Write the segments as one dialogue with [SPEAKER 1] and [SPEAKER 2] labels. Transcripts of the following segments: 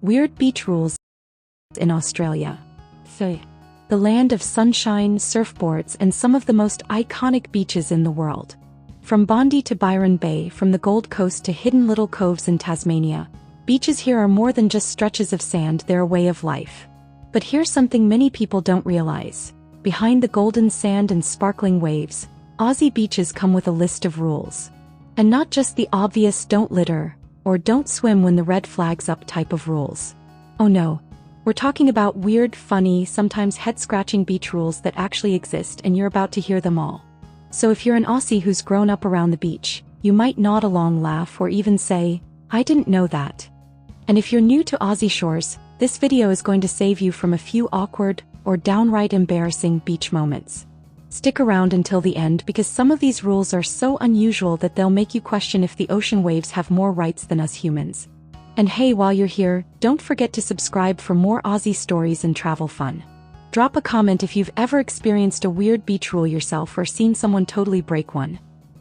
[SPEAKER 1] Weird beach rules in Australia. So, the land of sunshine, surfboards, and some of the most iconic beaches in the world. From Bondi to Byron Bay, from the Gold Coast to hidden little coves in Tasmania, beaches here are more than just stretches of sand, they're a way of life. But here's something many people don't realize. Behind the golden sand and sparkling waves, Aussie beaches come with a list of rules. And not just the obvious don't litter, or don't swim when the red flag's up type of rules. Oh no. We're talking about weird, funny, sometimes head-scratching beach rules that actually exist, and you're about to hear them all. So if you're an Aussie who's grown up around the beach, you might nod along, laugh, or even say, "I didn't know that." And if you're new to Aussie shores, this video is going to save you from a few awkward or downright embarrassing beach moments. Stick around until the end because some of these rules are so unusual that they'll make you question if the ocean waves have more rights than us humans. And hey, while you're here, don't forget to subscribe for more Aussie stories and travel fun. Drop a comment if you've ever experienced a weird beach rule yourself or seen someone totally break one.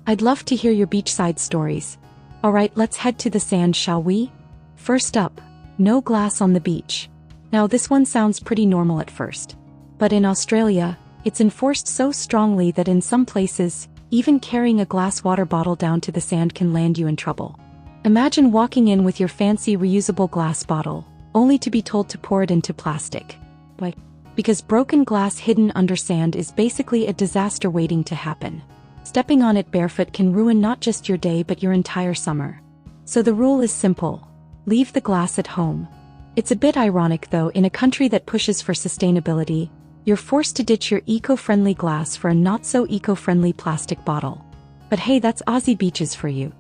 [SPEAKER 1] I'd love to hear your beachside stories. Alright, let's head to the sand, shall we? First up, no glass on the beach. Now this one sounds pretty normal at first. But in Australia, it's enforced so strongly that in some places, even carrying a glass water bottle down to the sand can land you in trouble. Imagine walking in with your fancy reusable glass bottle, only to be told to pour it into plastic. Why? Because broken glass hidden under sand is basically a disaster waiting to happen. Stepping on it barefoot can ruin not just your day but your entire summer. So the rule is simple. Leave the glass at home. It's a bit ironic though, in a country that pushes for sustainability, you're forced to ditch your eco-friendly glass for a not-so-eco-friendly plastic bottle. But hey, that's Aussie beaches for you.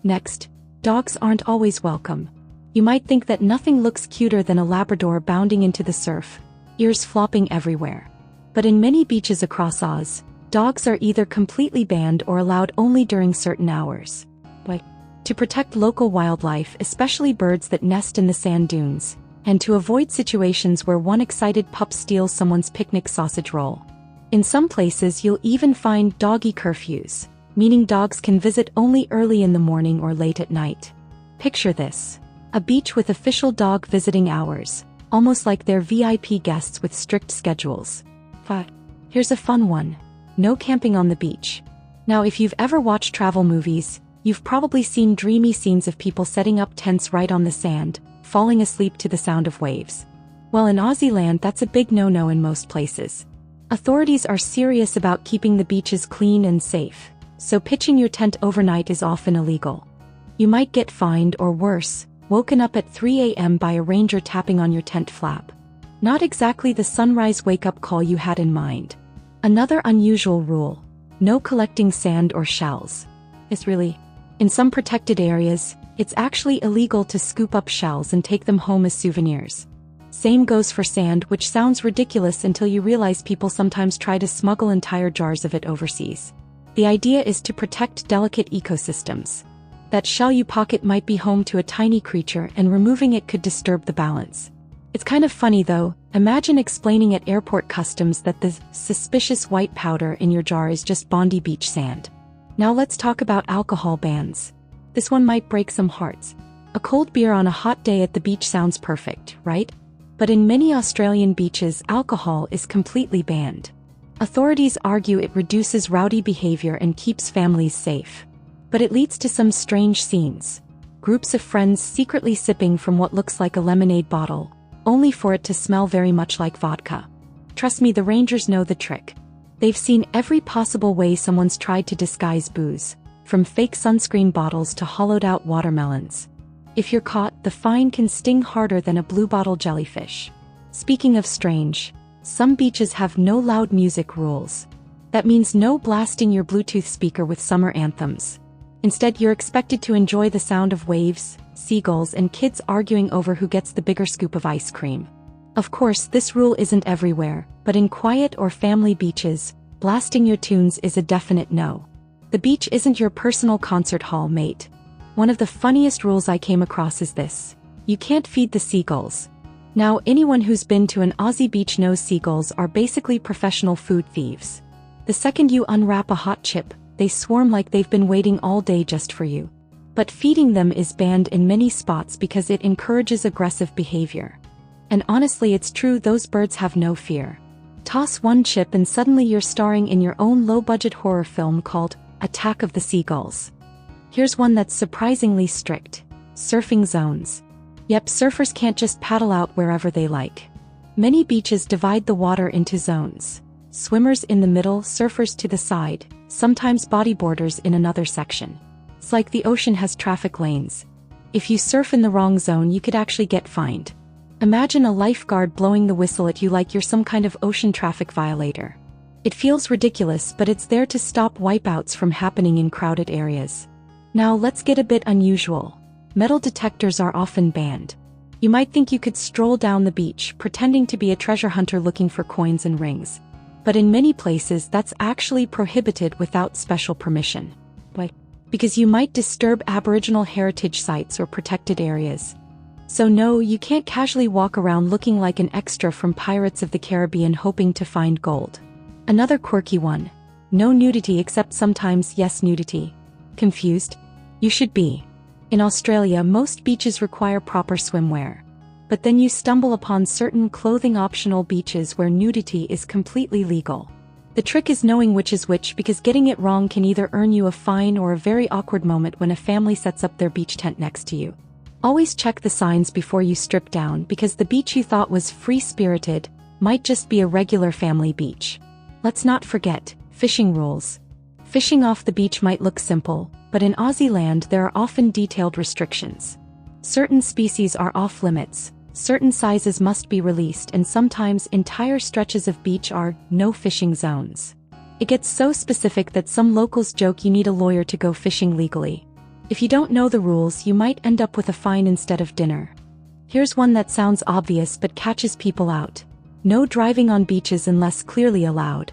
[SPEAKER 1] Next, dogs aren't always welcome. You might think that nothing looks cuter than a Labrador bounding into the surf, ears flopping everywhere. But in many beaches across Oz, dogs are either completely banned or allowed only during certain hours. Why? To protect local wildlife, especially birds that nest in the sand dunes, and to avoid situations where one excited pup steals someone's picnic sausage roll. In some places you'll even find doggy curfews, meaning dogs can visit only early in the morning or late at night. Picture this. A beach with official dog visiting hours, almost like they're VIP guests with strict schedules. But here's a fun one. No camping on the beach. Now if you've ever watched travel movies, you've probably seen dreamy scenes of people setting up tents right on the sand, falling asleep to the sound of waves. Well, in Aussie land that's a big no-no in most places. Authorities are serious about keeping the beaches clean and safe, so pitching your tent overnight is often illegal. You might get fined or worse, woken up at 3 a.m. by a ranger tapping on your tent flap. Not exactly the sunrise wake-up call you had in mind. Another unusual rule: no collecting sand or shells. In some protected areas, it's actually illegal to scoop up shells and take them home as souvenirs. Same goes for sand, which sounds ridiculous until you realize people sometimes try to smuggle entire jars of it overseas. The idea is to protect delicate ecosystems. That shell you pocket might be home to a tiny creature, and removing it could disturb the balance. It's kind of funny though. Imagine explaining at airport customs that the suspicious white powder in your jar is just Bondi beach sand. Now let's talk about alcohol bans. This one might break some hearts. A cold beer on a hot day at the beach sounds perfect, right? But in many Australian beaches, alcohol is completely banned. Authorities argue it reduces rowdy behavior and keeps families safe. But it leads to some strange scenes. Groups of friends secretly sipping from what looks like a lemonade bottle, only for it to smell very much like vodka. Trust me, the rangers know the trick. They've seen every possible way someone's tried to disguise booze, from fake sunscreen bottles to hollowed-out watermelons. If you're caught, the fine can sting harder than a blue-bottle jellyfish. Speaking of strange, some beaches have no loud music rules. That means no blasting your Bluetooth speaker with summer anthems. Instead, you're expected to enjoy the sound of waves, seagulls, and kids arguing over who gets the bigger scoop of ice cream. Of course, this rule isn't everywhere, but in quiet or family beaches, blasting your tunes is a definite no. The beach isn't your personal concert hall, mate. One of the funniest rules I came across is this: you can't feed the seagulls. Now, anyone who's been to an Aussie beach knows seagulls are basically professional food thieves. The second you unwrap a hot chip, they swarm like they've been waiting all day just for you. But feeding them is banned in many spots because it encourages aggressive behavior. And honestly, it's true, those birds have no fear. Toss one chip and suddenly you're starring in your own low-budget horror film called Attack of the Seagulls. Here's one that's surprisingly strict. Surfing zones. Yep, surfers can't just paddle out wherever they like. Many beaches divide the water into zones. Swimmers in the middle, surfers to the side, sometimes bodyboarders in another section. It's like the ocean has traffic lanes. If you surf in the wrong zone, you could actually get fined. Imagine a lifeguard blowing the whistle at you like you're some kind of ocean traffic violator. It feels ridiculous, but it's there to stop wipeouts from happening in crowded areas. Now let's get a bit unusual. Metal detectors are often banned. You might think you could stroll down the beach pretending to be a treasure hunter looking for coins and rings. But in many places that's actually prohibited without special permission. Why? Because you might disturb Aboriginal heritage sites or protected areas. So no, you can't casually walk around looking like an extra from Pirates of the Caribbean hoping to find gold. Another quirky one. No nudity, except sometimes yes nudity. Confused? You should be. In Australia, most beaches require proper swimwear. But then you stumble upon certain clothing-optional beaches where nudity is completely legal. The trick is knowing which is which, because getting it wrong can either earn you a fine or a very awkward moment when a family sets up their beach tent next to you. Always check the signs before you strip down, because the beach you thought was free-spirited might just be a regular family beach. Let's not forget fishing rules. Fishing off the beach might look simple, but in Aussie land there are often detailed restrictions. Certain species are off-limits, certain sizes must be released, and sometimes entire stretches of beach are no fishing zones. It gets so specific that some locals joke you need a lawyer to go fishing legally. If you don't know the rules, you might end up with a fine instead of dinner. Here's one that sounds obvious but catches people out. No driving on beaches unless clearly allowed.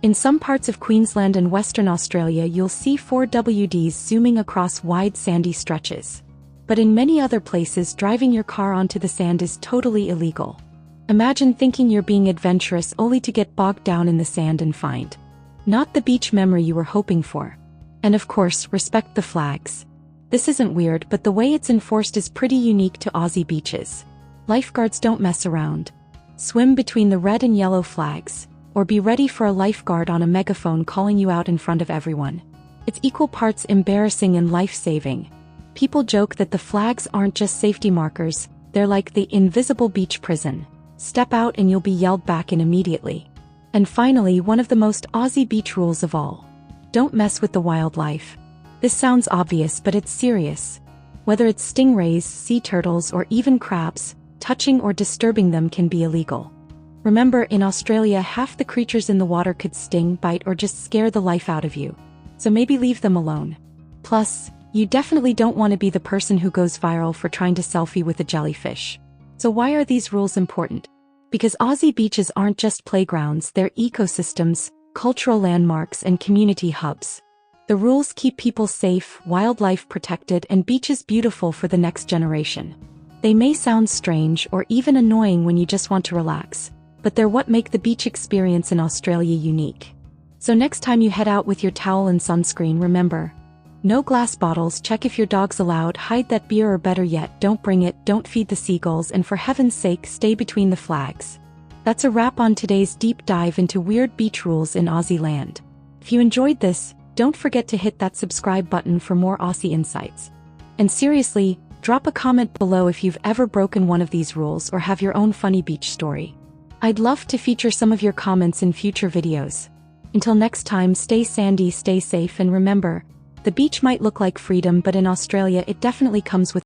[SPEAKER 1] In some parts of Queensland and Western Australia, you'll see 4WDs zooming across wide sandy stretches. But in many other places, driving your car onto the sand is totally illegal. Imagine thinking you're being adventurous only to get bogged down in the sand and find not the beach memory you were hoping for. And of course, respect the flags. This isn't weird, but the way it's enforced is pretty unique to Aussie beaches. Lifeguards don't mess around. Swim between the red and yellow flags, or be ready for a lifeguard on a megaphone calling you out in front of everyone. It's equal parts embarrassing and life-saving. People joke that the flags aren't just safety markers, they're like the invisible beach prison. Step out and you'll be yelled back in immediately. And finally, one of the most Aussie beach rules of all. Don't mess with the wildlife. This sounds obvious, but it's serious. Whether it's stingrays, sea turtles, or even crabs, touching or disturbing them can be illegal. Remember, in Australia, half the creatures in the water could sting, bite, or just scare the life out of you. So maybe leave them alone. Plus, you definitely don't want to be the person who goes viral for trying to selfie with a jellyfish. So why are these rules important? Because Aussie beaches aren't just playgrounds, they're ecosystems, cultural landmarks, and community hubs. The rules keep people safe, wildlife protected, and beaches beautiful for the next generation. They may sound strange or even annoying when you just want to relax, but they're what make the beach experience in Australia unique. So next time you head out with your towel and sunscreen, remember, no glass bottles, check if your dog's allowed, hide that beer, or better yet, don't bring it, don't feed the seagulls, and for heaven's sake, stay between the flags. That's a wrap on today's deep dive into weird beach rules in Aussie land. If you enjoyed this, don't forget to hit that subscribe button for more Aussie insights. And seriously, drop a comment below if you've ever broken one of these rules or have your own funny beach story. I'd love to feature some of your comments in future videos. Until next time, stay sandy, stay safe, and remember, the beach might look like freedom, but in Australia it definitely comes with